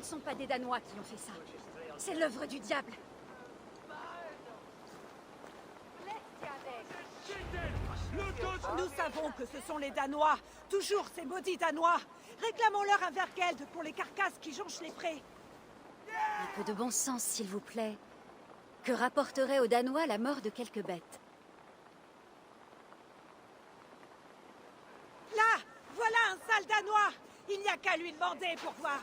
ne sont pas des Danois qui ont fait ça. C'est l'œuvre du diable. Nous savons que ce sont les Danois. Toujours ces maudits Danois. Réclamons-leur un Vergeld pour les carcasses qui jonchent les prés. Un peu de bon sens, s'il vous plaît. Que rapporterait aux Danois la mort de quelques bêtes? Là, voilà un sale Danois. Il n'y a qu'à lui demander pour voir.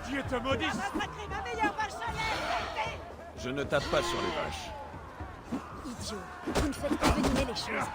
Dieu te maudisse! Tu as massacré ma meilleure vache à lait. Je ne tape pas sur les vaches. Idiot, vous ne faites qu'envenimer les choses.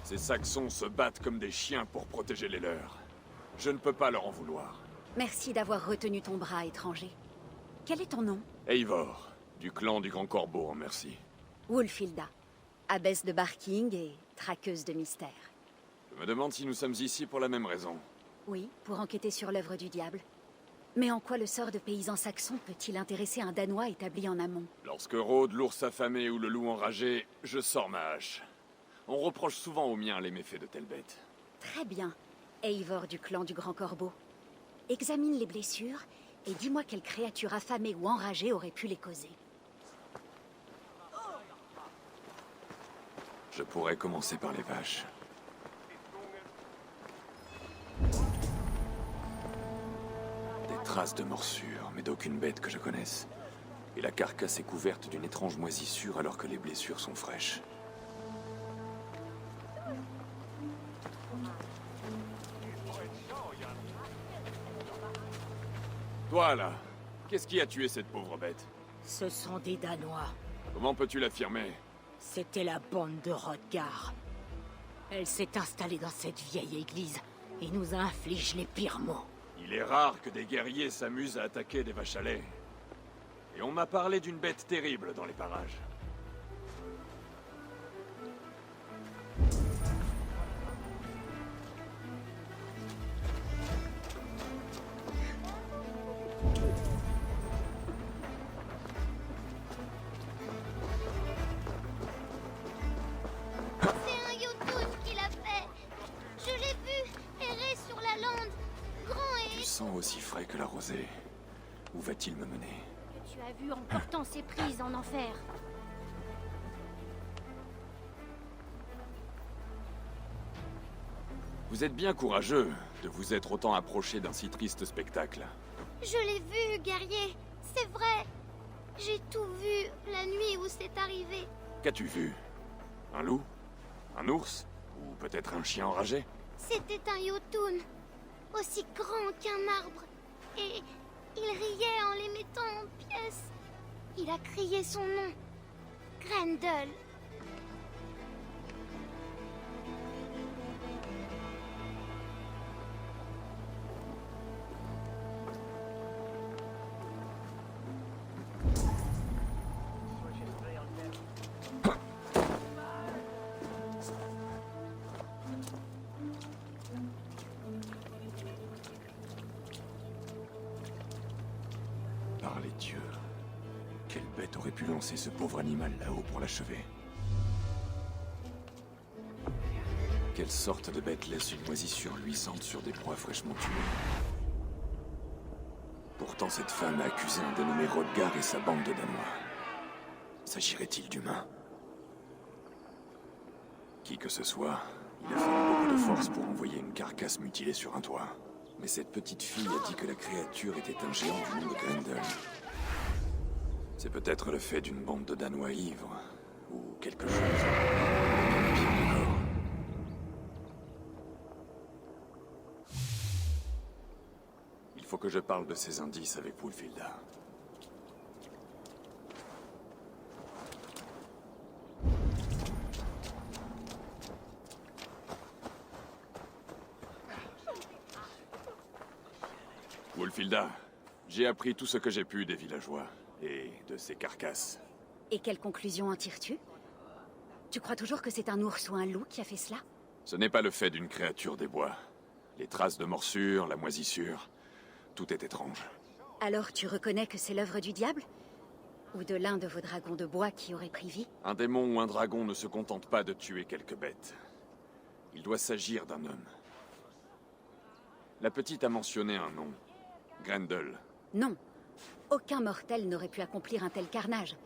Ces Saxons se battent comme des chiens pour protéger les leurs. Je ne peux pas leur en vouloir. Merci d'avoir retenu ton bras, étranger. Quel est ton nom? Eivor, du clan du Grand Corbeau, en merci. Wulfilda, abbesse de Barking et traqueuse de mystères. Je me demande si nous sommes ici pour la même raison. Oui, pour enquêter sur l'œuvre du diable. Mais en quoi le sort de paysans saxons peut-il intéresser un Danois établi en amont? Lorsque rôde l'ours affamé ou le loup enragé, je sors ma hache. On reproche souvent aux miens les méfaits de telles bêtes. Très bien, Eivor du clan du Grand Corbeau. Examine les blessures et dis-moi quelle créature affamée ou enragée aurait pu les causer. Je pourrais commencer par les vaches. Des traces de morsures, mais d'aucune bête que je connaisse. Et la carcasse est couverte d'une étrange moisissure alors que les blessures sont fraîches. Toi, là, qu'est-ce qui a tué cette pauvre bête? Ce sont des Danois. Comment peux-tu l'affirmer? C'était la bande de Hrothgar. Elle s'est installée dans cette vieille église et nous inflige les pires maux. Il est rare que des guerriers s'amusent à attaquer des vaches à lait. Et on m'a parlé d'une bête terrible dans les parages. Aussi frais que la rosée. Où va-t-il me mener? Que tu as vu en portant ses prises en enfer. Vous êtes bien courageux de vous être autant approché d'un si triste spectacle. Je l'ai vu, guerrier. C'est vrai. J'ai tout vu la nuit où c'est arrivé. Qu'as-tu vu? Un loup? Un ours? Ou peut-être un chien enragé? C'était un Jotun. Aussi grand qu'un arbre. Et il riait en les mettant en pièces. Il a crié son nom. Grendel. Par les dieux. Quelle bête aurait pu lancer ce pauvre animal là-haut pour l'achever? Quelle sorte de bête laisse une moisissure luisante sur des proies fraîchement tuées? Pourtant, cette femme a accusé un dénommé Hrothgar et sa bande de Danois. S'agirait-il d'humains? Qui que ce soit, il a fallu beaucoup de force pour envoyer une carcasse mutilée sur un toit. Mais cette petite fille a dit que la créature était un géant du nom de Grendel. C'est peut-être le fait d'une bande de Danois ivres, ou quelque chose. Pire encore. Il faut que je parle de ces indices avec Wulfilda. Wulfilda, j'ai appris tout ce que j'ai pu des villageois et de ces carcasses. Et quelle conclusion en tires-tu? Tu crois toujours que c'est un ours ou un loup qui a fait cela? Ce n'est pas le fait d'une créature des bois. Les traces de morsures, la moisissure, tout est étrange. Alors tu reconnais que c'est l'œuvre du diable? Ou de l'un de vos dragons de bois qui aurait pris vie? Un démon ou un dragon ne se contente pas de tuer quelques bêtes. Il doit s'agir d'un homme. La petite a mentionné un nom. Grendel. Non. Aucun mortel n'aurait pu accomplir un tel carnage.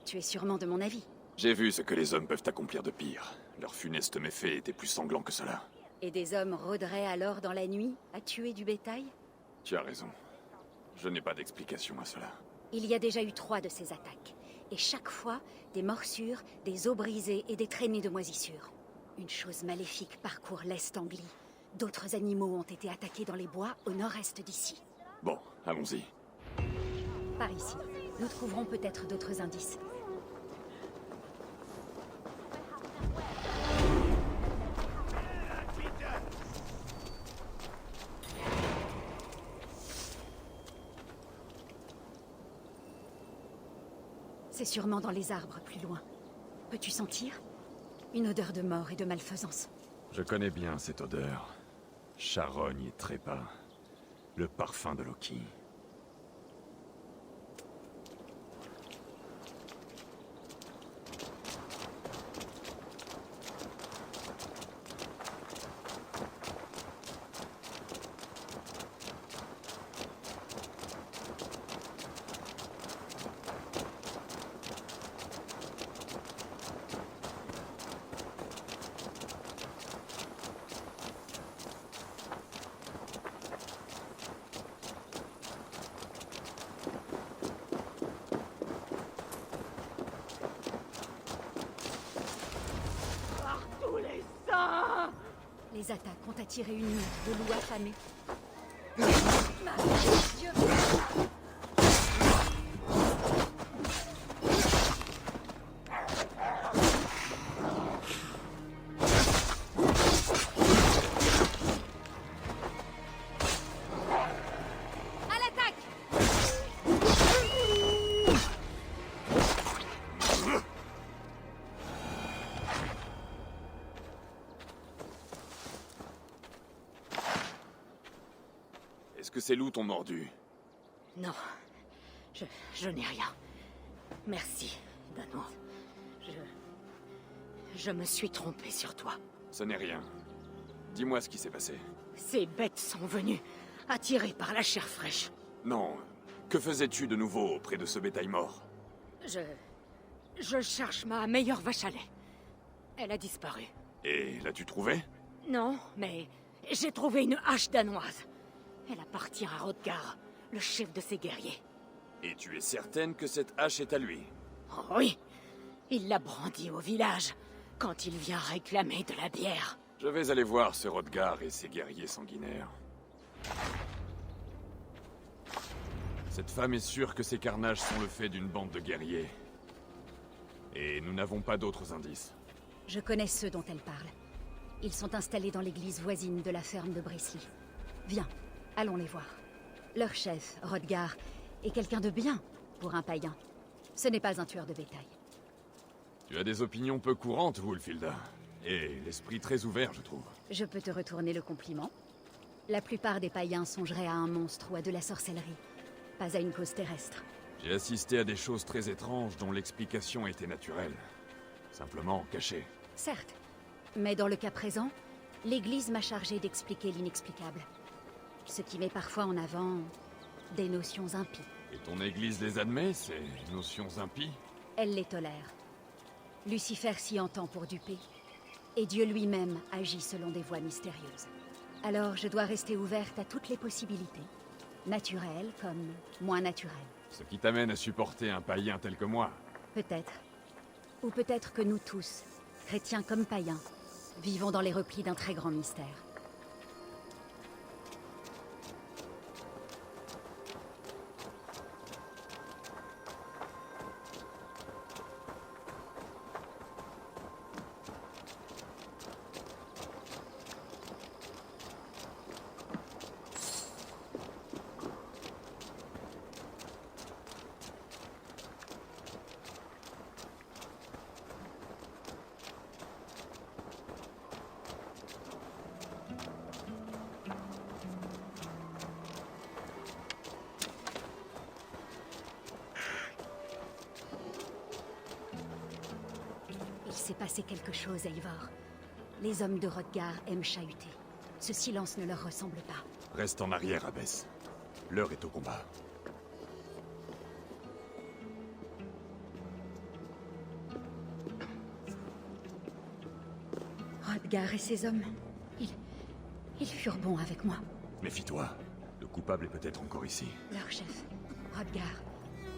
Tu es sûrement de mon avis. J'ai vu ce que les hommes peuvent accomplir de pire. Leur funeste méfait était plus sanglant que cela. Et des hommes rôderaient alors dans la nuit, à tuer du bétail? Tu as raison. Je n'ai pas d'explication à cela. Il y a déjà eu 3 de ces attaques. Et chaque fois, des morsures, des os brisés et des traînées de moisissures. Une chose maléfique parcourt l'Est Anglie. D'autres animaux ont été attaqués dans les bois au nord-est d'ici. Bon, allons-y. Par ici, nous trouverons peut-être d'autres indices. C'est sûrement dans les arbres, plus loin. Peux-tu sentir? Une odeur de mort et de malfaisance. Je connais bien cette odeur. Charogne et trépas. Le parfum de Loki. Les attaques ont attiré une meute de loups affamés. Dieu. À l'attaque! Est-ce que ces loups t'ont mordu? Non, je n'ai rien. Merci, Danois. Je me suis trompé sur toi. Ce n'est rien. Dis-moi ce qui s'est passé. Ces bêtes sont venues, attirées par la chair fraîche. Non. Que faisais-tu de nouveau auprès de ce bétail mort? Je cherche ma meilleure vache à lait. Elle a disparu. Et l'as-tu trouvée? Non, mais j'ai trouvé une hache danoise. Elle appartient à Hrothgar, le chef de ses guerriers. Et tu es certaine que cette hache est à lui? Oh oui, il l'a brandie au village, quand il vient réclamer de la bière. Je vais aller voir ce Hrothgar et ses guerriers sanguinaires. Cette femme est sûre que ces carnages sont le fait d'une bande de guerriers. Et nous n'avons pas d'autres indices. Je connais ceux dont elle parle. Ils sont installés dans l'église voisine de la ferme de Brisley. Viens, allons les voir. Leur chef, Hrothgar, est quelqu'un de bien pour un païen. Ce n'est pas un tueur de bétail. Tu as des opinions peu courantes, Wulfilda. Et l'esprit très ouvert, je trouve. Je peux te retourner le compliment. La plupart des païens songeraient à un monstre ou à de la sorcellerie. pas à une cause terrestre. J'ai assisté à des choses très étranges dont l'explication était naturelle. Simplement cachée. Certes, mais dans le cas présent, l'Église m'a chargé d'expliquer l'inexplicable. Ce qui met parfois en avant des notions impies. Et ton église les admet, ces notions impies? Elle les tolère. Lucifer s'y entend pour duper. Et Dieu lui-même agit selon des voies mystérieuses. Alors je dois rester ouverte à toutes les possibilités. Naturelles comme moins naturelles. Ce qui t'amène à supporter un païen tel que moi. Peut-être. Ou peut-être que nous tous, chrétiens comme païens, vivons dans les replis d'un très grand mystère. Il s'est passé quelque chose, Eivor. Les hommes de Hrothgar aiment chahuter. Ce silence ne leur ressemble pas. Reste en arrière, Abbess. L'heure est au combat. Hrothgar et ses hommes, ils furent bons avec moi. Méfie-toi. Le coupable est peut-être encore ici. Leur chef, Hrothgar,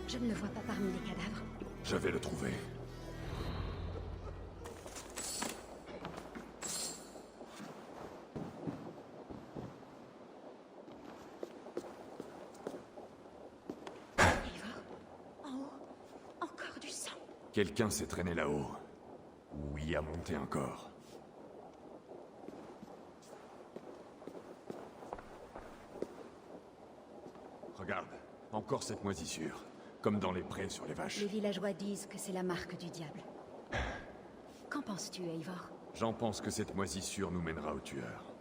je ne le vois pas parmi les cadavres. Je vais le trouver. Eivor, en haut, encore du sang. Quelqu'un s'est traîné là-haut. Ou y a monté un corps. Regarde, encore cette moisissure. Comme dans les prés sur les vaches. Les villageois disent que c'est la marque du diable. Qu'en penses-tu, Eivor? J'en pense que cette moisissure nous mènera au tueur.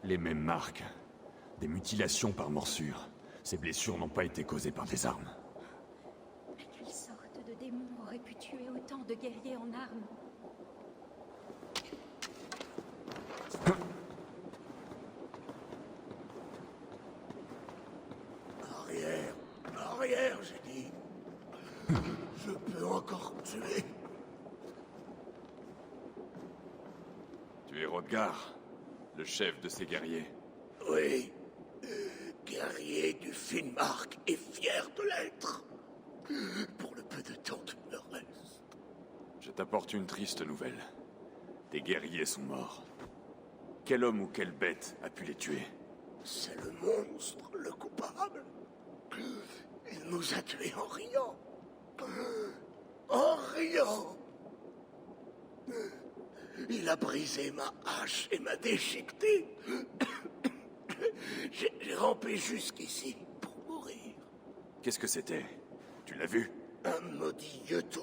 Les mêmes marques. Des mutilations par morsure. Ces blessures n'ont pas été causées par des armes. Mais quelle sorte de démon aurait pu tuer autant de guerriers en armes? Arrière, arrière, j'ai dit. Je peux encore tuer. Tu es Hrothgar, le chef de ces guerriers. Oui. Guerrier du Finnmark et fier de l'être. Pour le peu de temps qu'il me reste. Je t'apporte une triste nouvelle. Tes guerriers sont morts. Quel homme ou quelle bête a pu les tuer? C'est le monstre, le coupable. Il nous a tués en riant. En riant. Il a brisé ma hache et m'a déchiqueté. J'ai rampé jusqu'ici pour mourir. Qu'est-ce que c'était? Tu l'as vu? Un maudit Jötun.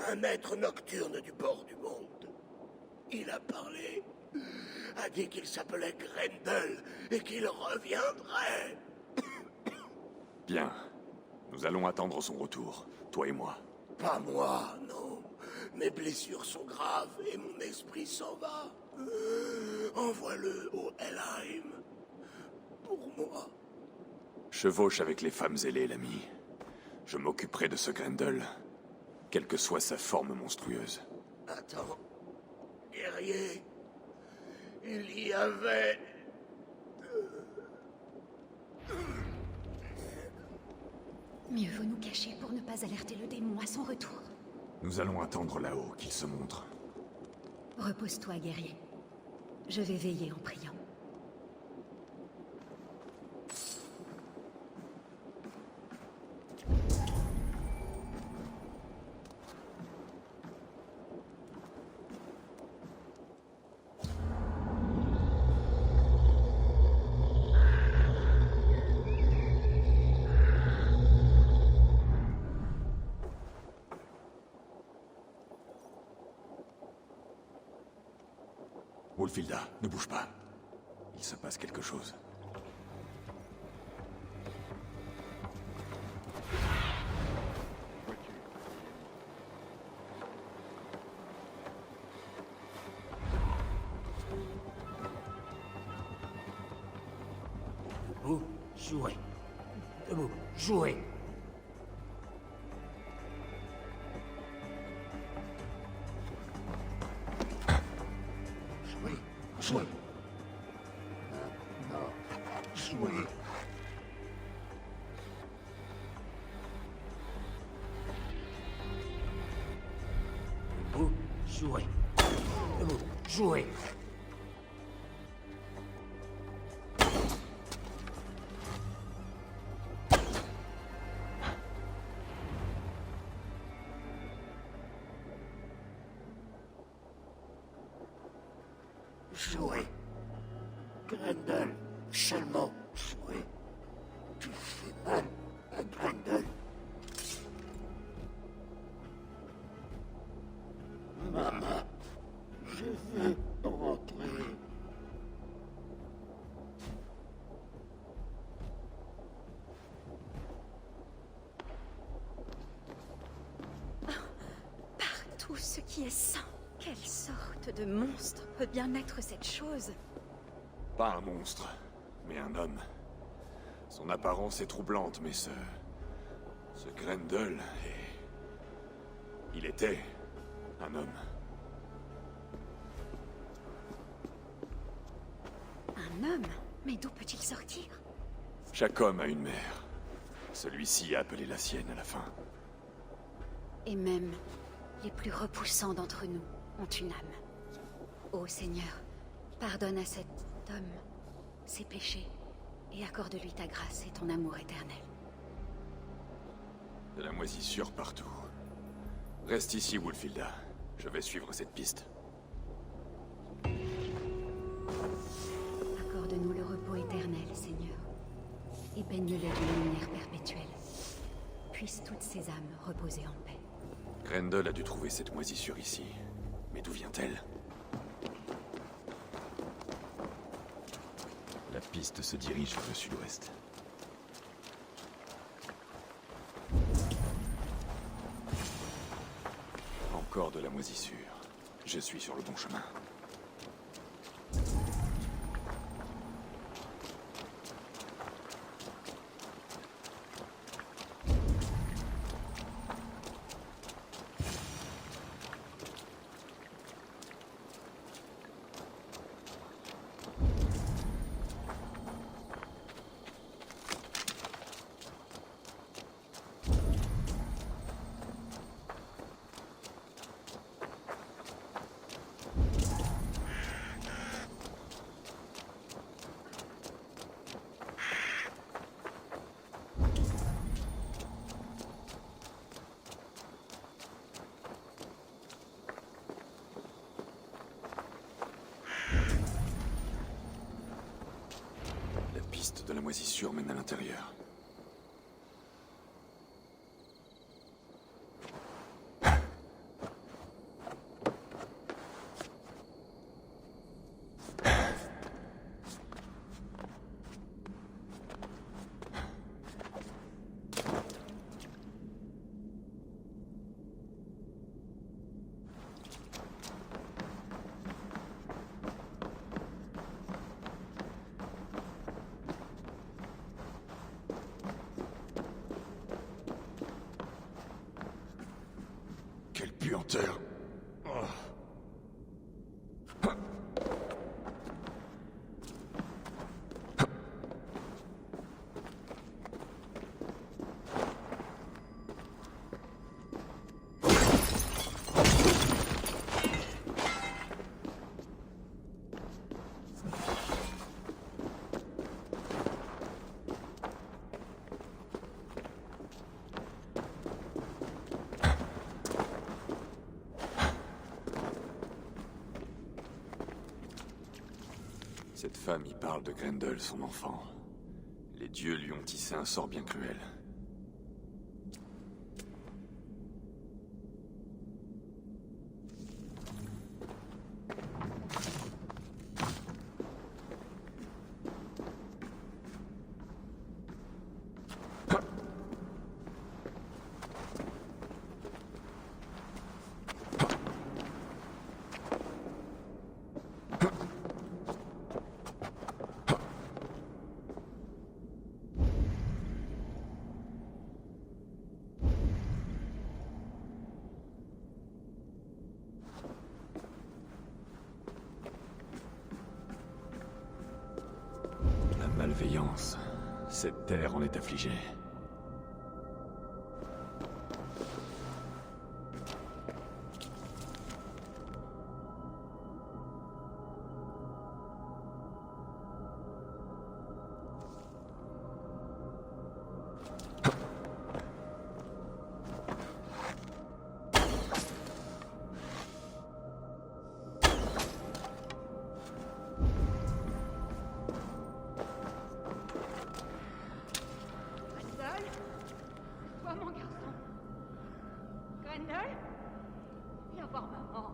Un maître nocturne du bord du monde. Il a parlé. A dit qu'il s'appelait Grendel et qu'il reviendrait. Bien. Nous allons attendre son retour, toi et moi. Pas moi, non. Mes blessures sont graves et mon esprit s'en va. Envoie-le au Helheim. Pour moi. Chevauche avec les femmes ailées, l'ami. Je m'occuperai de ce Grendel, quelle que soit sa forme monstrueuse. Attends. Guerrier. Il y avait... Mieux vaut nous cacher pour ne pas alerter le démon à son retour. Nous allons attendre là-haut qu'il se montre. Repose-toi, guerrier. Je vais veiller en priant. Wolfilda, ne bouge pas. Il se passe quelque chose. Debout, jouez. Debout, jouez. Jouez, jouez. Non, jouez. Debout, jouez. Debout, jouez. Jouez. Grendel, seulement jouez. Tu fais mal à Grendel. Maman, je veux rentrer. Tout ce qui est sain. Quelle sorte de monstre peut bien être cette chose? Pas un monstre, mais un homme. Son apparence est troublante, mais ce Grendel est... Il était un homme. Un homme? Mais d'où peut-il sortir? Chaque homme a une mère. Celui-ci a appelé la sienne à la fin. Et même les plus repoussants d'entre nous ont une âme. Ô Seigneur, pardonne à cet homme ses péchés et accorde-lui ta grâce et ton amour éternel. De la moisissure partout. Reste ici, Wolfilda. Je vais suivre cette piste. Accorde-nous le repos éternel, Seigneur, et baigne-les d'une lumière perpétuelle. Puissent toutes ces âmes reposer en paix. Grendel a dû trouver cette moisissure ici. Mais d'où vient-elle? La piste se dirige vers le sud-ouest. Encore de la moisissure. Je suis sur le bon chemin. De la moisissure mène à l'intérieur. Quelle puanteur! Oh. Cette femme y parle de Grendel, son enfant. Les dieux lui ont tissé un sort bien cruel. Cette terre en est affligée. Quoi, mon garçon? Grendel? Viens voir maman.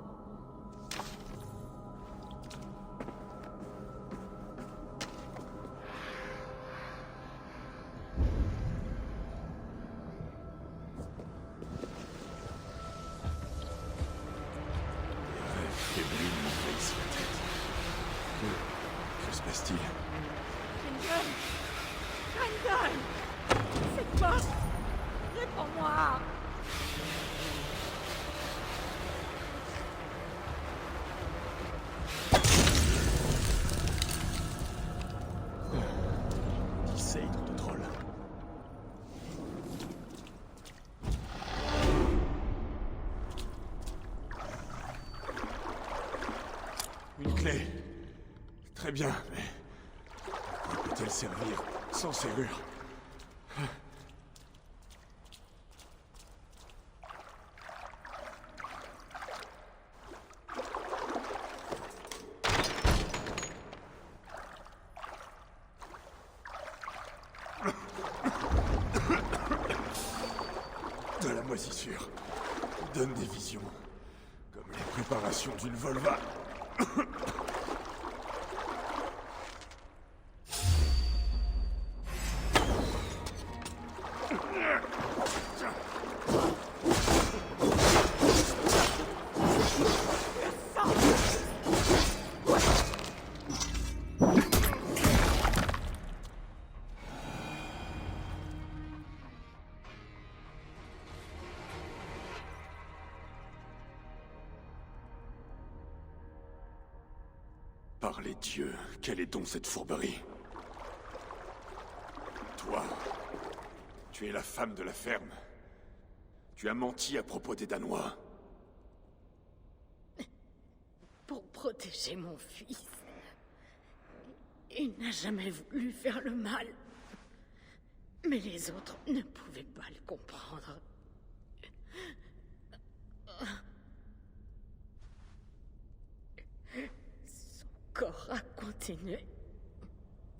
Fébrile m'envahissent la tête. Que se passe-t-il? Grendel! Grendel! C'est quoi? Réponds-moi! Disseidre de troll. Une clé. Très bien, mais... à quoi peut-elle servir sans serrure? De la moisissure. Donne des visions. Comme les préparations d'une volva. Par les dieux, quelle est donc cette fourberie? Toi, tu es la femme de la ferme. Tu as menti à propos des Danois. Pour protéger mon fils. Il n'a jamais voulu faire le mal. Mais les autres ne pouvaient pas le comprendre. Son corps a continué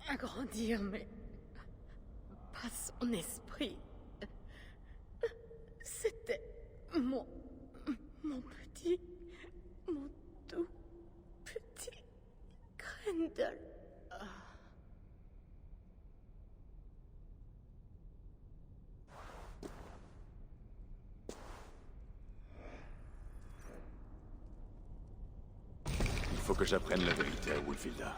à grandir, mais pas son esprit. C'était mon tout petit Grendel. Il faut que j'apprenne la vérité à Wulfilda.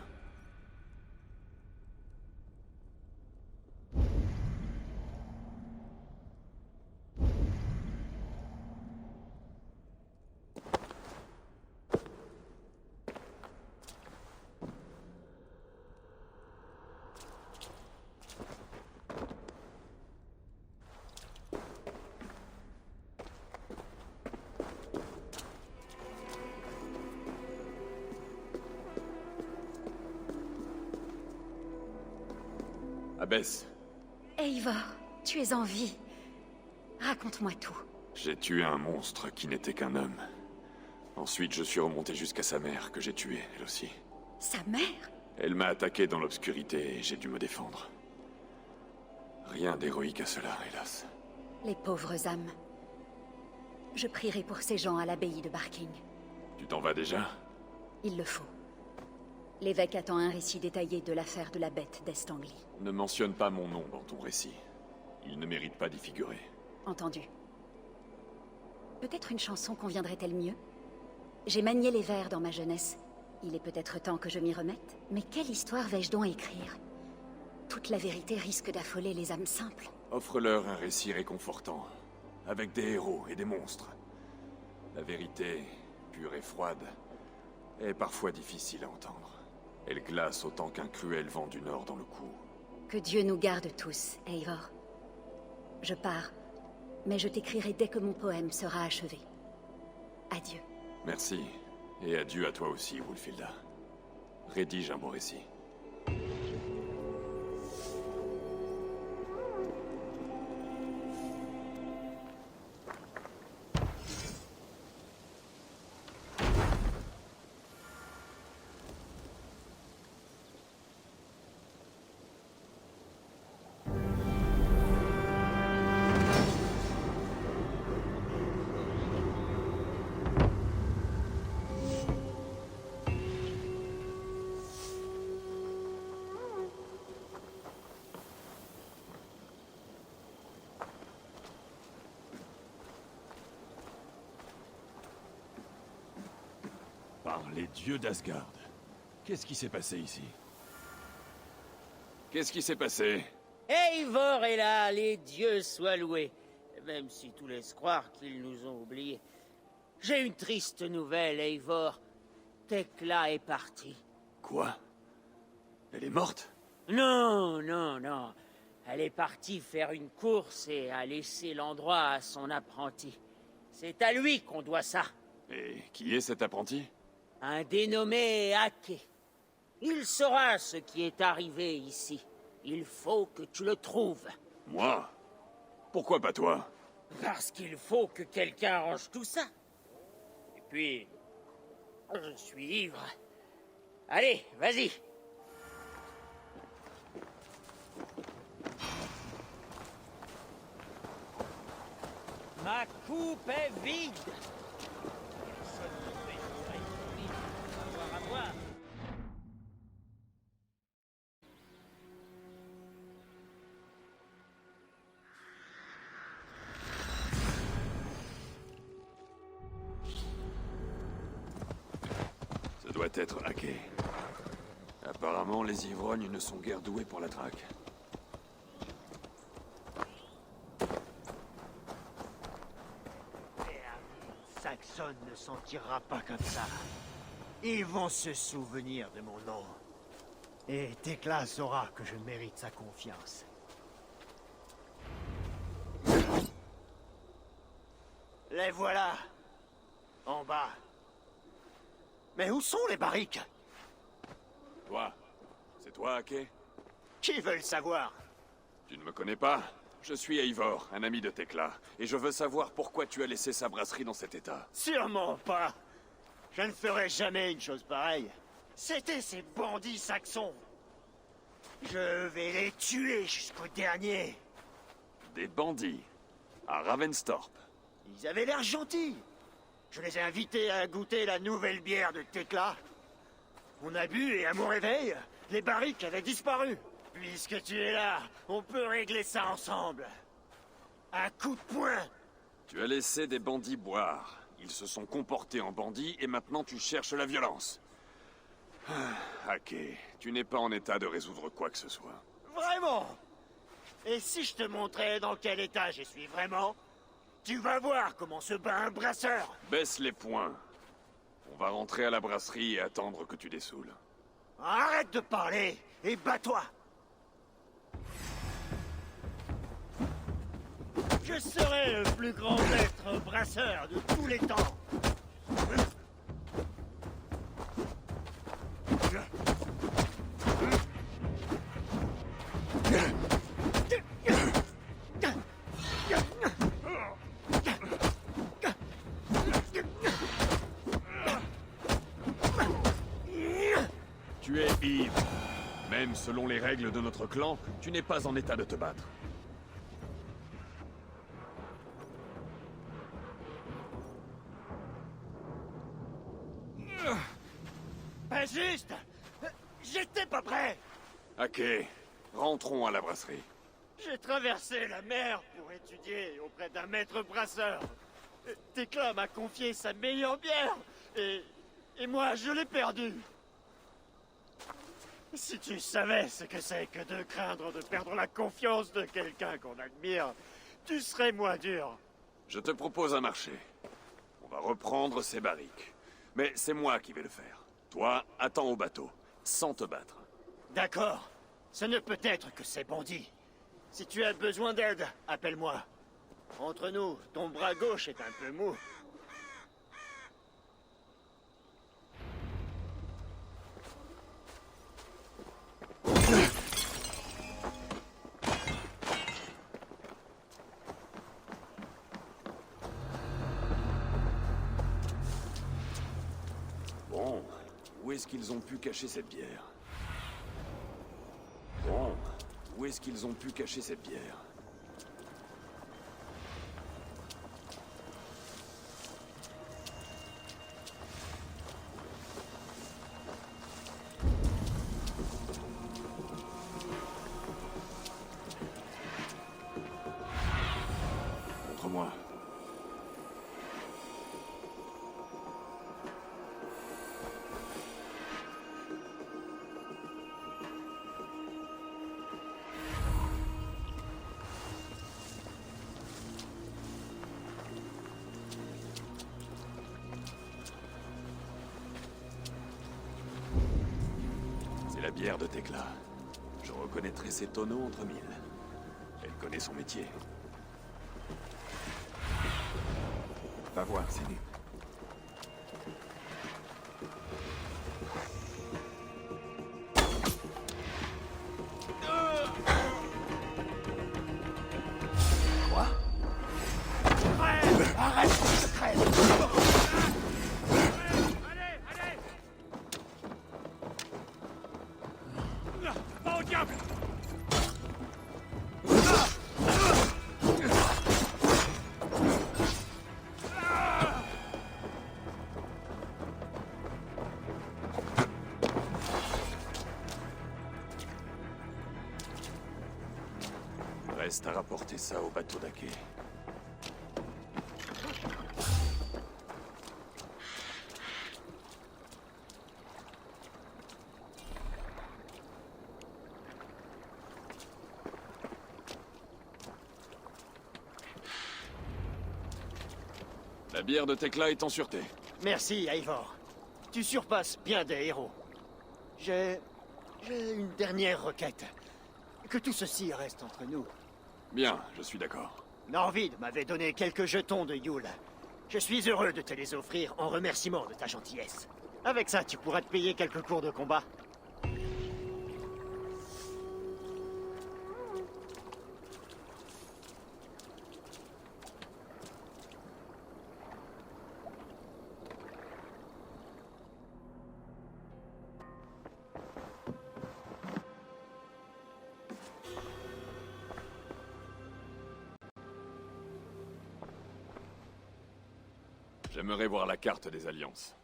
Abbess, Eivor, tu es en vie. Raconte-moi tout. j'ai tué un monstre qui n'était qu'un homme. Ensuite, je suis remonté jusqu'à sa mère, que j'ai tuée, elle aussi. Sa mère? Elle m'a attaqué dans l'obscurité et j'ai dû me défendre. Rien d'héroïque à cela, hélas. Les pauvres âmes. Je prierai pour ces gens à l'abbaye de Barking. Tu t'en vas déjà? Il le faut. L'évêque attend un récit détaillé de l'affaire de la bête d'Estangli. Ne mentionne pas mon nom dans ton récit. Il ne mérite pas d'y figurer. Entendu. Peut-être une chanson conviendrait-elle mieux? J'ai manié les vers dans ma jeunesse. Il est peut-être temps que je m'y remette. Mais quelle histoire vais-je donc écrire? Toute la vérité risque d'affoler les âmes simples. Offre-leur un récit réconfortant, avec des héros et des monstres. La vérité, pure et froide, est parfois difficile à entendre. Elle glace autant qu'un cruel vent du nord dans le cou. Que Dieu nous garde tous, Eivor. Je pars, mais je t'écrirai dès que mon poème sera achevé. Adieu. Merci. Et adieu à toi aussi, Wulfilda. Rédige un beau récit. Par les dieux d'Asgard. Qu'est-ce qui s'est passé ici? Qu'est-ce qui s'est passé? Eivor est là, les dieux soient loués. Même si tout laisse croire qu'ils nous ont oubliés. J'ai une triste nouvelle, Eivor. Tekla est partie. Quoi? Elle est morte? Non, non, non. Elle est partie faire une course et a laissé l'endroit à son apprenti. C'est à lui qu'on doit ça. Et qui est cet apprenti? Un dénommé Ake. Il saura ce qui est arrivé ici. Il faut que tu le trouves. Moi? Pourquoi pas toi? Parce qu'il faut que quelqu'un arrange tout ça. Et puis, je suis ivre. Allez, vas-y. Ma coupe est vide. Personne ne fait avoir à boire. Ça doit être hacké. Apparemment, les ivrognes ne sont guère doués pour la traque. Saxon ne s'en tirera pas comme ça. Ils vont se souvenir de mon nom. Et Tekla saura que je mérite sa confiance. Les voilà. En bas. Mais où sont les barriques? Toi? C'est toi, hacké? Qui veut le savoir? Tu ne me connais pas? Je suis Eivor, un ami de Tekla, et je veux savoir pourquoi tu as laissé sa brasserie dans cet état. Sûrement pas. Je ne ferai jamais une chose pareille. C'était ces bandits saxons. Je vais les tuer jusqu'au dernier. Des bandits? À Ravenstorp? Ils avaient l'air gentils. Je les ai invités à goûter la nouvelle bière de Tekla. On a bu et à mon réveil, les barriques avaient disparu. Puisque tu es là, on peut régler ça ensemble. Un coup de poing. Tu as laissé des bandits boire. Ils se sont comportés en bandits et maintenant tu cherches la violence. Hacké, tu n'es pas en état de résoudre quoi que ce soit. Vraiment? Et si je te montrais dans quel état je suis vraiment? Tu vas voir comment se bat un brasseur. Baisse les poings. On va rentrer à la brasserie et attendre que tu dessoules. Arrête de parler et bats-toi. Je serai le plus grand maître brasseur de tous les temps. Tu es ivre. Même selon les règles de notre clan, tu n'es pas en état de te battre. Pas juste. J'étais pas prêt. Hacké, rentrons à la brasserie. J'ai traversé la mer pour étudier auprès d'un maître brasseur. Tekla m'a confié sa meilleure bière. Et moi, je l'ai perdue. Si tu savais ce que c'est que de craindre de perdre la confiance de quelqu'un qu'on admire, tu serais moins dur. Je te propose un marché. On va reprendre ces barriques. Mais c'est moi qui vais le faire. Toi, attends au bateau, sans te battre. D'accord. Ce ne peut être que ces bandits. Si tu as besoin d'aide, appelle-moi. Entre nous, ton bras gauche est un peu mou. Bon, où est-ce qu'ils ont pu cacher cette bière? Bon, où est-ce qu'ils ont pu cacher cette bière? Montre-moi. C'est la bière de Tekla. Je reconnaîtrai ses tonneaux entre mille. Elle connaît son métier. Va voir, c'est nu. Quoi? Arrête, je crève. Va au diable! Reste à rapporter ça au bateau d'Ake. La bière de Tekla est en sûreté. Merci, Eivor. Tu surpasses bien des héros. J'ai une dernière requête. Que tout ceci reste entre nous. Bien, je suis d'accord. Norvid m'avait donné quelques jetons de Yule. Je suis heureux de te les offrir en remerciement de ta gentillesse. Avec ça, tu pourras te payer quelques cours de combat. J'aimerais voir la carte des alliances.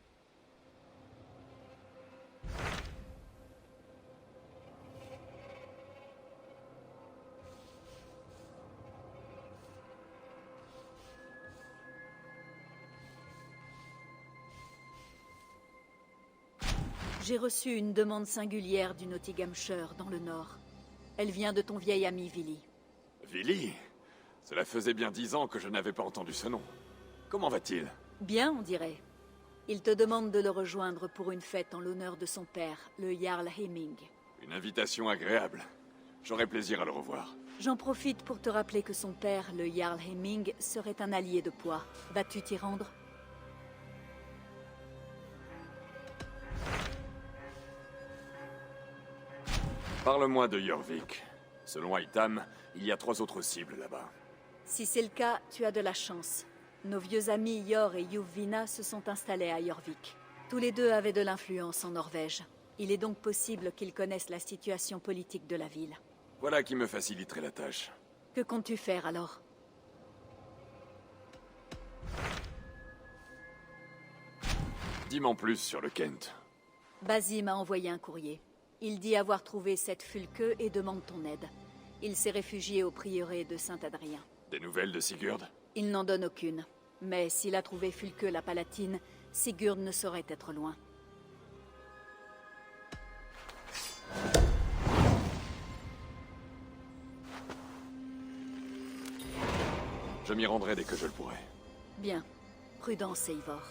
J'ai reçu une demande singulière du Nottinghamshire, dans le nord. Elle vient de ton vieil ami Vili. Vili? Cela faisait bien 10 ans que je n'avais pas entendu ce nom. Comment va-t-il? Bien, on dirait. Il te demande de le rejoindre pour une fête en l'honneur de son père, le Jarl Hemming. Une invitation agréable. J'aurai plaisir à le revoir. J'en profite pour te rappeler que son père, le Jarl Hemming, serait un allié de poids. Vas-tu t'y rendre? Parle-moi de Jorvik. Selon Aitam, il y a 3 autres cibles là-bas. Si c'est le cas, tu as de la chance. Nos vieux amis Yor et Yuvvina se sont installés à Jorvik. Tous les deux avaient de l'influence en Norvège. Il est donc possible qu'ils connaissent la situation politique de la ville. Voilà qui me faciliterait la tâche. Que comptes-tu faire alors? Dis-moi en plus sur le Kent. Basim m'a envoyé un courrier. Il dit avoir trouvé cette Fulke et demande ton aide. Il s'est réfugié au prieuré de Saint-Adrien. Des nouvelles de Sigurd? Il n'en donne aucune. Mais s'il a trouvé Fulke la Palatine, Sigurd ne saurait être loin. Je m'y rendrai dès que je le pourrai. Bien. Prudence, Eivor.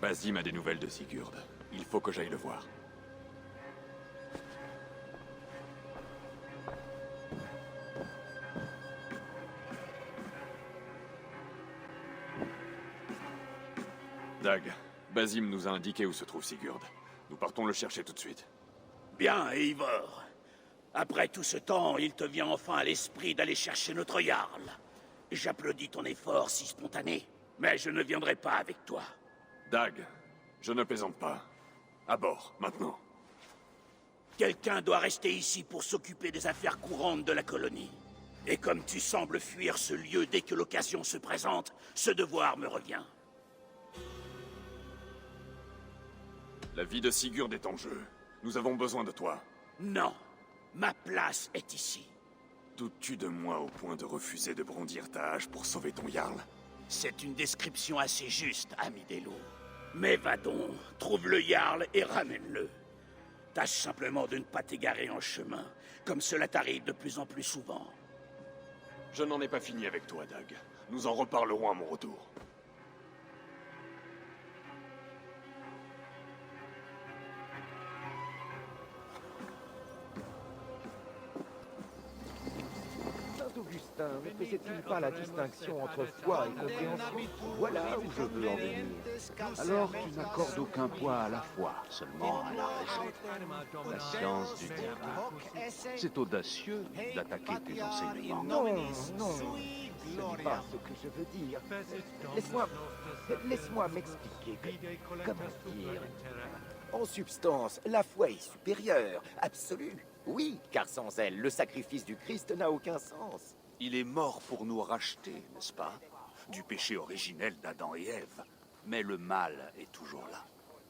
Basim a des nouvelles de Sigurd. Il faut que j'aille le voir. Dag, Basim nous a indiqué où se trouve Sigurd. Nous partons le chercher tout de suite. Bien, Eivor. Après tout ce temps, il te vient enfin à l'esprit d'aller chercher notre Jarl. J'applaudis ton effort si spontané, mais je ne viendrai pas avec toi. Dag, je ne plaisante pas. À bord, maintenant. Quelqu'un doit rester ici pour s'occuper des affaires courantes de la colonie. Et comme tu sembles fuir ce lieu dès que l'occasion se présente, ce devoir me revient. La vie de Sigurd est en jeu. Nous avons besoin de toi. Non, ma place est ici. Doutes-tu de moi au point de refuser de brandir ta hache pour sauver ton Jarl? C'est une description assez juste, ami des loups. Mais va donc, trouve le Jarl et ramène-le. Tâche simplement de ne pas t'égarer en chemin, comme cela t'arrive de plus en plus souvent. Je n'en ai pas fini avec toi, Dag. Nous en reparlerons à mon retour. Saint-Augustin ne faisait-il pas la distinction entre foi et compréhension? Voilà où je veux en venir. Alors tu n'accordes aucun poids à la foi, seulement à la raison. La science du divin. C'est audacieux d'attaquer tes enseignements. Non, non, ce n'est pas ce que je veux dire. Laisse-moi m'expliquer. Comment dire? En substance, la foi est supérieure, absolue. Oui, car sans elle, le sacrifice du Christ n'a aucun sens. Il est mort pour nous racheter, n'est-ce pas? Du péché originel d'Adam et Ève. Mais le mal est toujours là.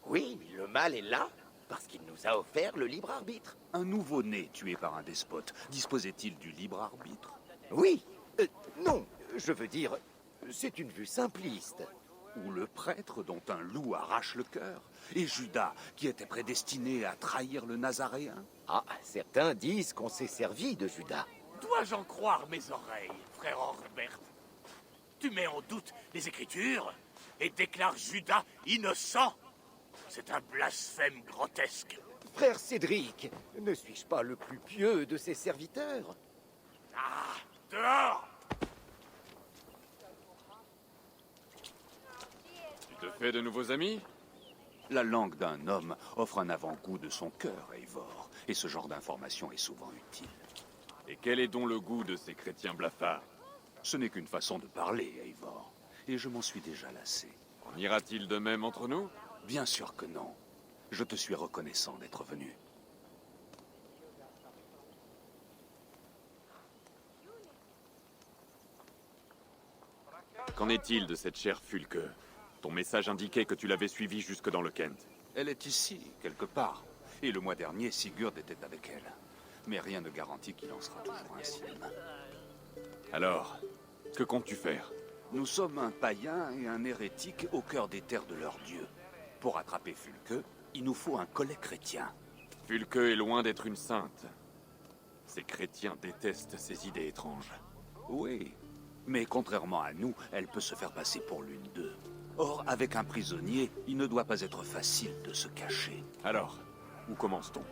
Oui, le mal est là, parce qu'il nous a offert le libre arbitre. Un nouveau-né tué par un despote, disposait-il du libre arbitre? Oui, non, je veux dire, c'est une vue simpliste. Ou le prêtre dont un loup arrache le cœur, et Judas qui était prédestiné à trahir le Nazaréen? Ah, certains disent qu'on s'est servi de Judas. Dois-je en croire mes oreilles, frère Orbert? Tu mets en doute les Écritures et déclares Judas innocent? C'est un blasphème grotesque. Frère Cédric, ne suis-je pas le plus pieux de ses serviteurs? Ah, dehors! Tu te fais de nouveaux amis? La langue d'un homme offre un avant-goût de son cœur, Eivor, et ce genre d'information est souvent utile. Et quel est donc le goût de ces chrétiens blafards? Ce n'est qu'une façon de parler, Eivor, et je m'en suis déjà lassé. En ira-t-il de même entre nous? Bien sûr que non. Je te suis reconnaissant d'être venu. Qu'en est-il de cette chère Fulke? Ton message indiquait que tu l'avais suivie jusque dans le Kent. Elle est ici, quelque part. Et le mois dernier, Sigurd était avec elle. Mais rien ne garantit qu'il en sera toujours ainsi demain. Alors, que comptes-tu faire? Nous sommes un païen et un hérétique au cœur des terres de leur dieu. Pour attraper Fulke, il nous faut un collet chrétien. Fulke est loin d'être une sainte. Ces chrétiens détestent ces idées étranges. Oui, mais contrairement à nous, elle peut se faire passer pour l'une d'eux. Or, avec un prisonnier, il ne doit pas être facile de se cacher. Alors, où commence-t-on?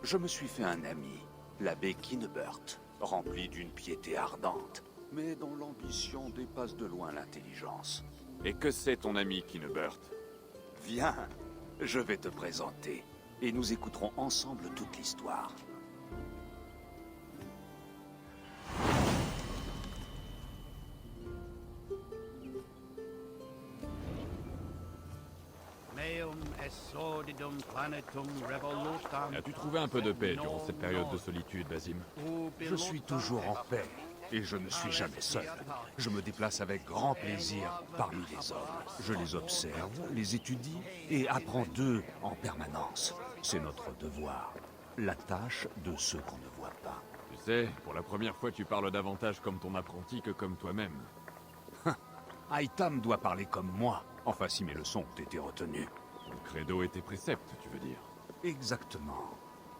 Je me suis fait un ami, l'abbé Kinebert, rempli d'une piété ardente, mais dont l'ambition dépasse de loin l'intelligence. Et que c'est ton ami Kinebert? Viens, je vais te présenter, et nous écouterons ensemble toute l'histoire. As-tu trouvé un peu de paix durant cette période de solitude, Basim? Je suis toujours en paix, et je ne suis jamais seul. Je me déplace avec grand plaisir parmi les hommes. Je les observe, les étudie et apprends d'eux en permanence. C'est notre devoir, la tâche de ceux qu'on ne voit pas. Tu sais, pour la première fois, tu parles davantage comme ton apprenti que comme toi-même. Aitam doit parler comme moi, enfin si mes leçons ont été retenues. Ton credo et tes préceptes, tu veux dire? Exactement.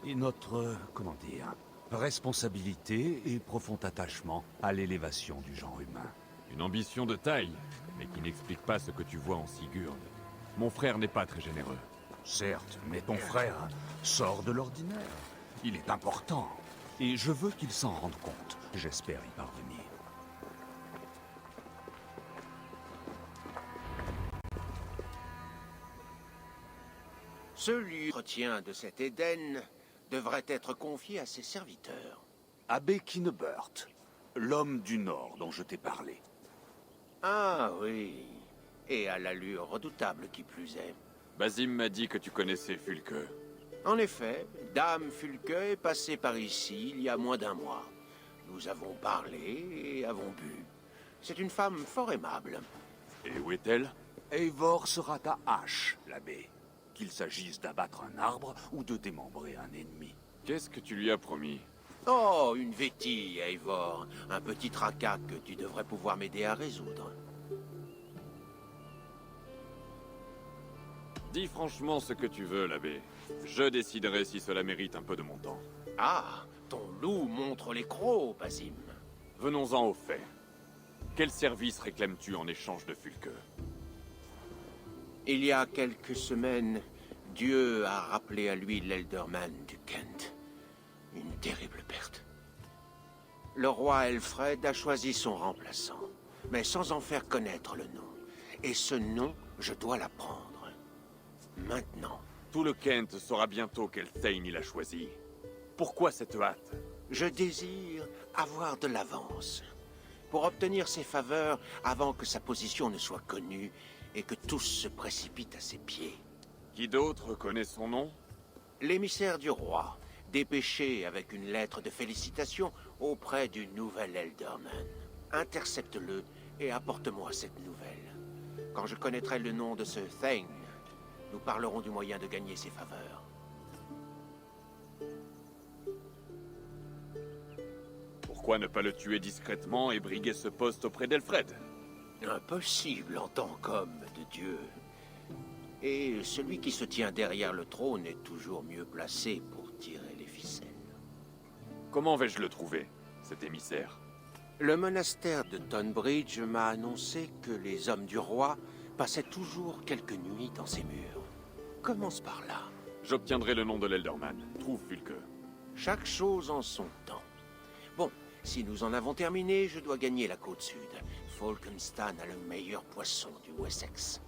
Et notre, comment dire, responsabilité et profond attachement à l'élévation du genre humain. Une ambition de taille, mais qui n'explique pas ce que tu vois en Sigurd. Mon frère n'est pas très généreux. Certes, mais ton frère sort de l'ordinaire. Il est important, et je veux qu'il s'en rende compte. J'espère y parvenir. Ce lieu entretien de cet Éden devrait être confié à ses serviteurs. Abbé Kinebert, l'homme du Nord dont je t'ai parlé. Ah oui, et à l'allure redoutable qui plus est. Basim m'a dit que tu connaissais Fulke. En effet, Dame Fulke est passée par ici il y a moins d'un mois. Nous avons parlé et avons bu. C'est une femme fort aimable. Et où est-elle? Eivor sera ta hache, l'abbé. Qu'il s'agisse d'abattre un arbre ou de démembrer un ennemi. Qu'est-ce que tu lui as promis? Oh, une vétille, Eivor. Un petit tracas que tu devrais pouvoir m'aider à résoudre. Dis franchement ce que tu veux, l'abbé. Je déciderai si cela mérite un peu de mon temps. Ah, ton loup montre les crocs, Basim. Venons-en aux faits. Quel service réclames-tu en échange de Fulke? Il y a quelques semaines, Dieu a rappelé à lui l'Elderman du Kent. Une terrible perte. Le roi Elfred a choisi son remplaçant, mais sans en faire connaître le nom. Et ce nom, je dois l'apprendre. Maintenant. Tout le Kent saura bientôt quel Thane il a choisi. Pourquoi cette hâte? Je désire avoir de l'avance. Pour obtenir ses faveurs avant que sa position ne soit connue et que tous se précipitent à ses pieds. Qui d'autre connaît son nom? L'émissaire du roi, dépêché avec une lettre de félicitations auprès du nouvel Elderman. Intercepte-le et apporte-moi cette nouvelle. Quand je connaîtrai le nom de ce Thane, nous parlerons du moyen de gagner ses faveurs. Pourquoi ne pas le tuer discrètement et briguer ce poste auprès d'Elfred? Impossible en tant qu'homme de Dieu. Et celui qui se tient derrière le trône est toujours mieux placé pour tirer les ficelles. Comment vais-je le trouver, cet émissaire? Le monastère de Tonbridge m'a annoncé que les hommes du roi passaient toujours quelques nuits dans ses murs. Commence par là. J'obtiendrai le nom de l'Elderman. Trouve Fulke. Chaque chose en son temps. Bon, si nous en avons terminé, je dois gagner la côte sud. Falkenstan a le meilleur poisson du Wessex.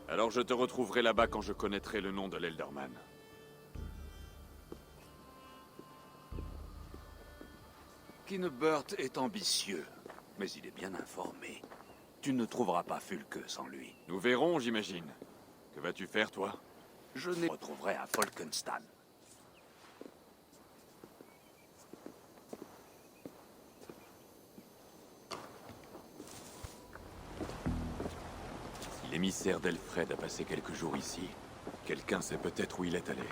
Alors je te retrouverai là-bas quand je connaîtrai le nom de l'Elderman. Kinebert est ambitieux, mais il est bien informé. Tu ne trouveras pas Fulke sans lui. Nous verrons, j'imagine. Que vas-tu faire, toi? Je ne retrouverai à Falkenstan. Si l'émissaire d'Elfred a passé quelques jours ici, quelqu'un sait peut-être où il est allé.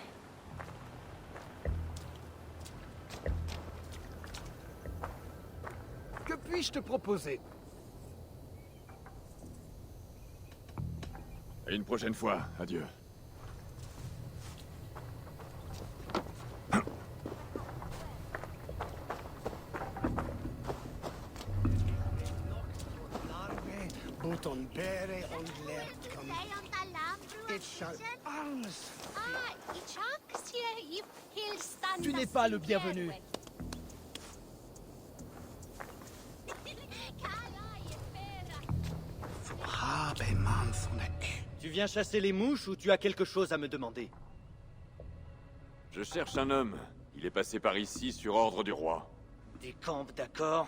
Que puis-je te proposer? À une prochaine fois, adieu. Tu n'es pas le bienvenu. Tu viens chasser les mouches ou tu as quelque chose à me demander? Je cherche un homme. Il est passé par ici sur ordre du roi. Des camps, d'accord.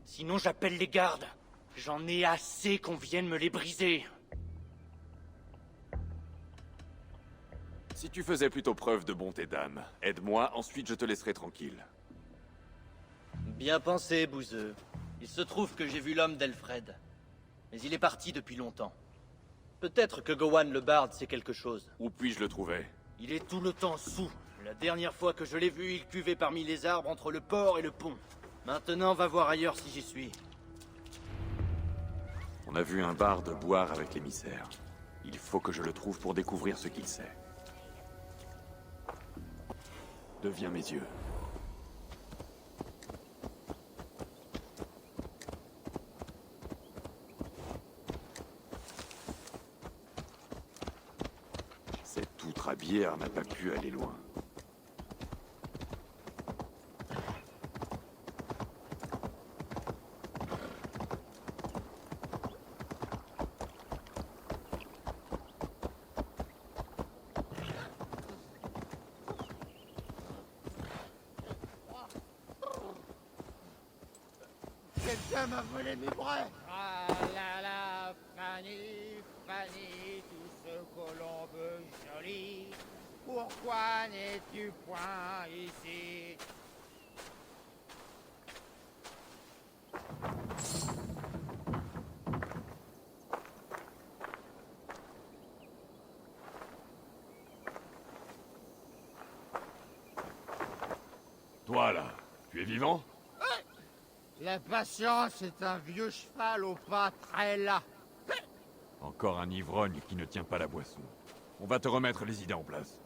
Sinon j'appelle les gardes. J'en ai assez qu'on vienne me les briser. Si tu faisais plutôt preuve de bonté d'âme, aide-moi, ensuite je te laisserai tranquille. Bien pensé, bouseux. Il se trouve que j'ai vu l'homme d'Elfred. Mais il est parti depuis longtemps. Peut-être que Gowan le Bard sait quelque chose. Où puis-je le trouver? Il est tout le temps sous. La dernière fois que je l'ai vu, il cuvait parmi les arbres entre le port et le pont. Maintenant, va voir ailleurs si j'y suis. On a vu un barde boire avec l'émissaire. Il faut que je le trouve pour découvrir ce qu'il sait. Deviens mes yeux. Cette outre-bière n'a pas pu aller loin. Quelqu'un m'a volé mes bras. Ah là là, Fanny, Fanny, tout ce colombe joli, pourquoi n'es-tu point ici? Toi là, tu es vivant? La patience est un vieux cheval au pas très las. Encore un ivrogne qui ne tient pas la boisson. On va te remettre les idées en place.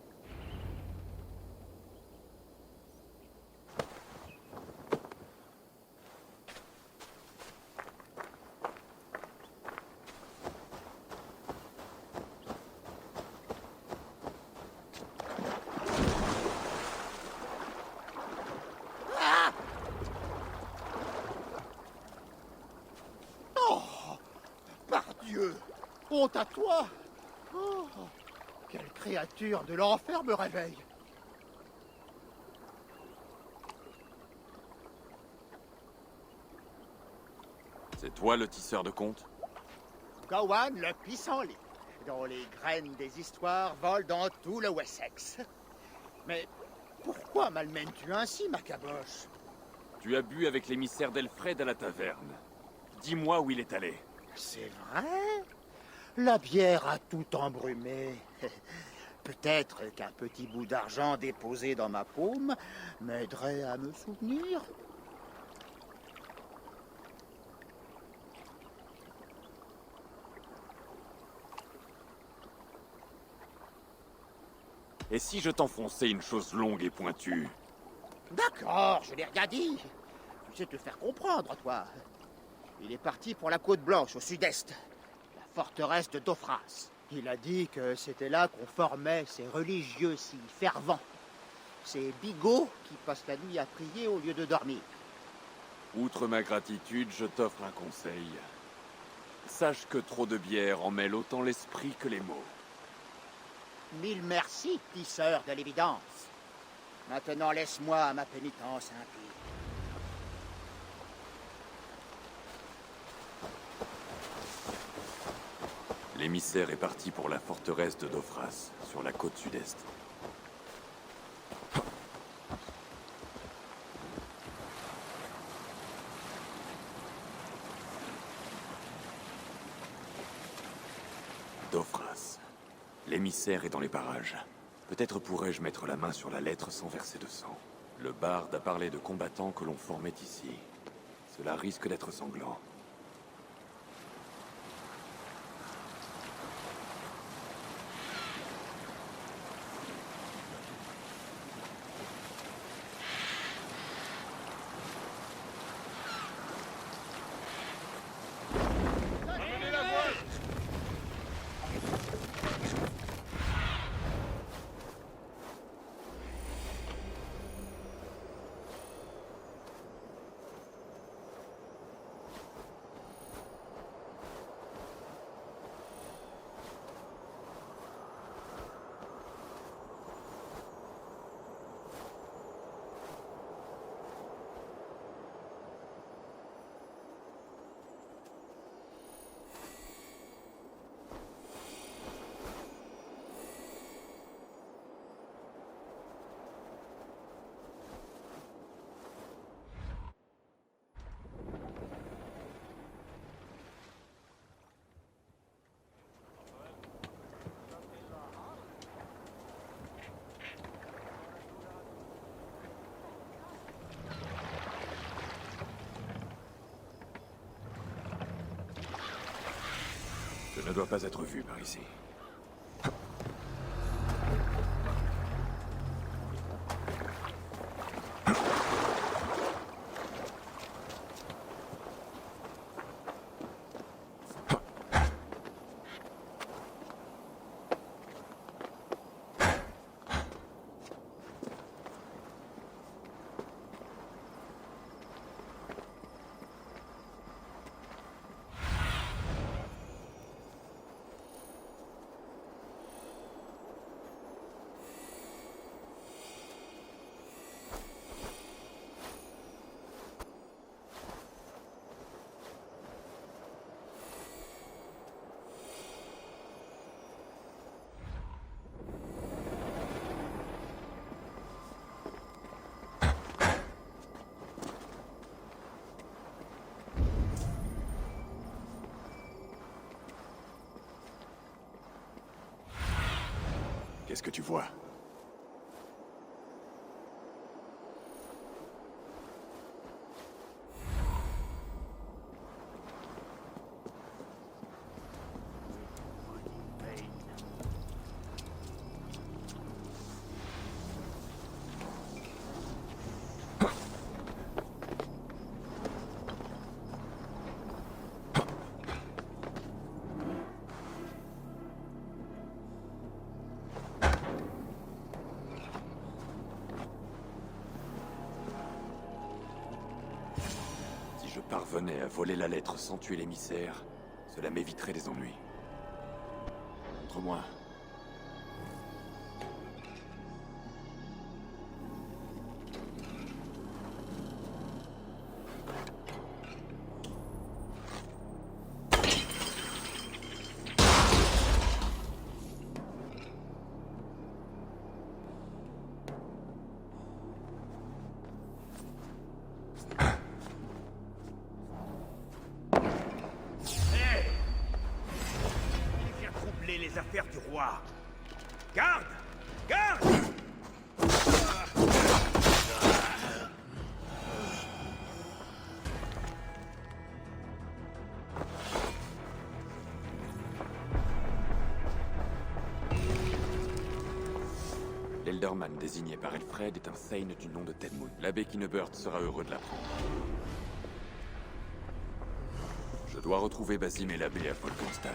Dieu! Honte à toi! Oh, quelle créature de l'enfer me réveille! C'est toi le tisseur de contes? Gawain le pissenlit, dont les graines des histoires volent dans tout le Wessex. Mais pourquoi malmènes-tu ainsi, ma caboche? Tu as bu avec l'émissaire d'Elfred à la taverne. Dis-moi où il est allé. C'est vrai? La bière a tout embrumé. Peut-être qu'un petit bout d'argent déposé dans ma paume m'aiderait à me souvenir. Et si je t'enfonçais une chose longue et pointue? D'accord, je l'ai rien dit. Tu sais te faire comprendre, toi. Il est parti pour la côte blanche, au sud-est, la forteresse de Dophras. Il a dit que c'était là qu'on formait ces religieux si fervents. Ces bigots qui passent la nuit à prier au lieu de dormir. Outre ma gratitude, je t'offre un conseil. Sache que trop de bière en mêle autant l'esprit que les mots. Mille merci, tisseur de l'évidence. Maintenant, laisse-moi ma pénitence impie. L'émissaire est parti pour la forteresse de Dophras, sur la côte sud-est. Dophras. L'émissaire est dans les parages. Peut-être pourrais-je mettre la main sur la lettre sans verser de sang. Le barde a parlé de combattants que l'on formait ici. Cela risque d'être sanglant. Je ne dois pas être vu par ici. Qu'est-ce que tu vois? Si je parvenais à voler la lettre sans tuer l'émissaire, cela m'éviterait des ennuis. Montre-moi. Les affaires du roi. Garde! Garde! L'Elderman désigné par Elfred est un Thane du nom de Tedmund. L'abbé Kinneburtt sera heureux de l'apprendre. Je dois retrouver Basim et l'abbé à Folkenstan.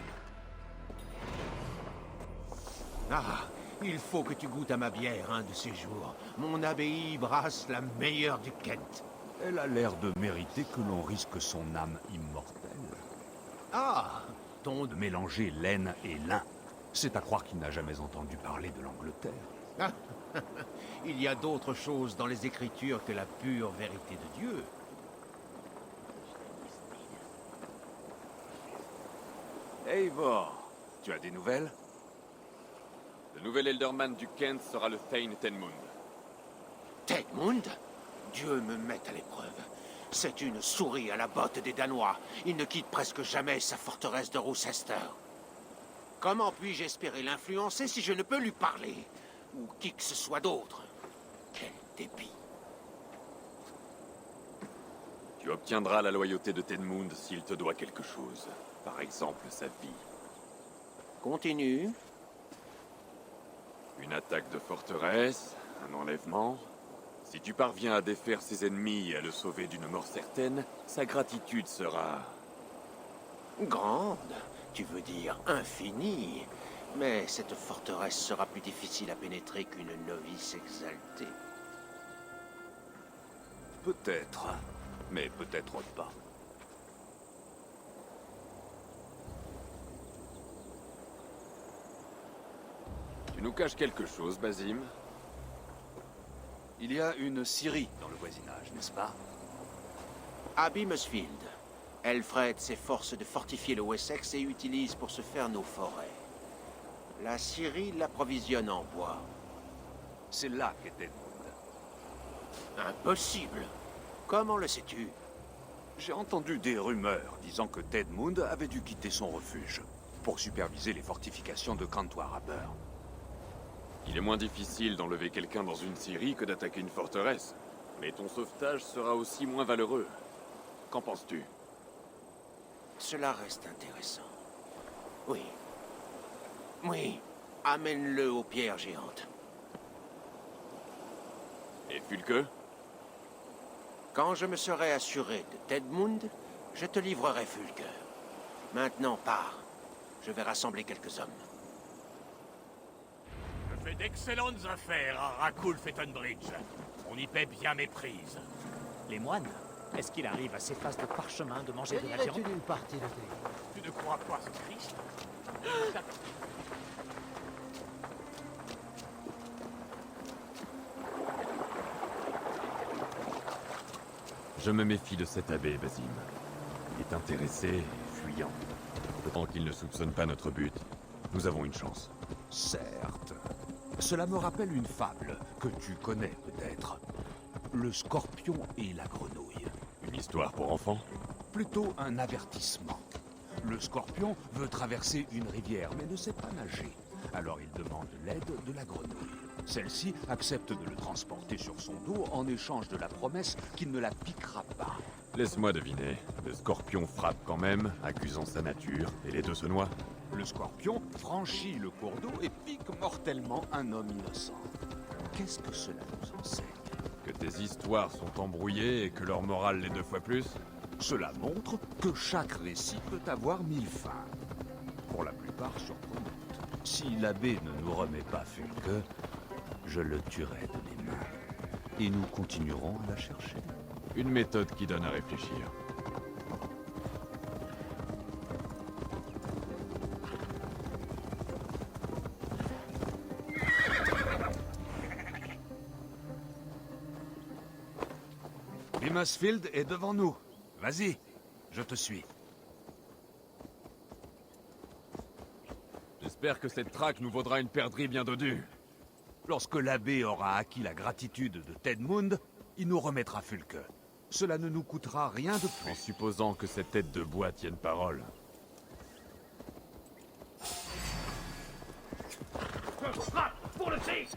Ah, il faut que tu goûtes à ma bière un de ces jours. Mon abbaye brasse la meilleure du Kent. Elle a l'air de mériter que l'on risque son âme immortelle. Ah, ton de mélanger laine et lin. C'est à croire qu'il n'a jamais entendu parler de l'Angleterre. Il y a d'autres choses dans les Écritures que la pure vérité de Dieu. Eivor, tu as des nouvelles? Le nouvel Elderman du Kent sera le Thane Tedmund. Tedmund? Dieu me mette à l'épreuve. C'est une souris à la botte des Danois. Il ne quitte presque jamais sa forteresse de Rochester. Comment puis-je espérer l'influencer si je ne peux lui parler? Ou qui que ce soit d'autre? Quel dépit. Tu obtiendras la loyauté de Tedmund s'il te doit quelque chose. Par exemple, sa vie. Continue. Une attaque de forteresse, un enlèvement. Si tu parviens à défaire ses ennemis et à le sauver d'une mort certaine, sa gratitude sera... Grande, tu veux dire infinie. Mais cette forteresse sera plus difficile à pénétrer qu'une novice exaltée. Peut-être, mais peut-être pas. Tu nous caches quelque chose, Basim? Il y a une scierie dans le voisinage, n'est-ce pas? À Beamisfield, Elfred s'efforce de fortifier le Wessex et utilise pour se faire nos forêts. La scierie l'approvisionne en bois. C'est là qu'est Tedmund. Impossible. Comment le sais-tu? J'ai entendu des rumeurs disant que Tedmund avait dû quitter son refuge pour superviser les fortifications de Cantoire Harbour. Il est moins difficile d'enlever quelqu'un dans une scierie que d'attaquer une forteresse. Mais ton sauvetage sera aussi moins valeureux. Qu'en penses-tu? Cela reste intéressant. Oui. Oui. Amène-le aux pierres géantes. Et Fulke? Quand je me serai assuré de Tedmund, je te livrerai Fulke. Maintenant, pars. Je vais rassembler quelques hommes. Je fais d'excellentes affaires à Rakulfettenbridge. On y paie bien mes prises. Les moines? Est-ce qu'il arrive à ces faces de parchemin de manger de la viande? d'une partie de thé. Tu ne crois pas ce Christ? Je me méfie de cet abbé, Basim. Il est intéressé et fuyant. Tant qu'il ne soupçonne pas notre but, nous avons une chance. Certes. Cela me rappelle une fable que tu connais peut-être. Le scorpion et la grenouille. Une histoire pour enfants? Plutôt un avertissement. Le scorpion veut traverser une rivière mais ne sait pas nager. Alors il demande l'aide de la grenouille. Celle-ci accepte de le transporter sur son dos en échange de la promesse qu'il ne la piquera pas. Laisse-moi deviner. Le scorpion frappe quand même, accusant sa nature, et les deux se noient. Le scorpion franchit le cours d'eau et pique mortellement un homme innocent. Qu'est-ce que cela nous enseigne? Que tes histoires sont embrouillées et que leur morale l'est 2 fois plus? Cela montre que chaque récit peut avoir 1000 fins. Pour la plupart surprenantes. Si l'abbé ne nous remet pas Fulke, je le tuerai de mes mains. Et nous continuerons à la chercher. Une méthode qui donne à réfléchir. Limasfield est devant nous. Vas-y, je te suis. J'espère que cette traque nous vaudra une perdrix bien dodue. Lorsque l'abbé aura acquis la gratitude de Tedmund, il nous remettra Fulke. Cela ne nous coûtera rien de plus. En supposant que cette tête de bois tienne parole. Pour le tir!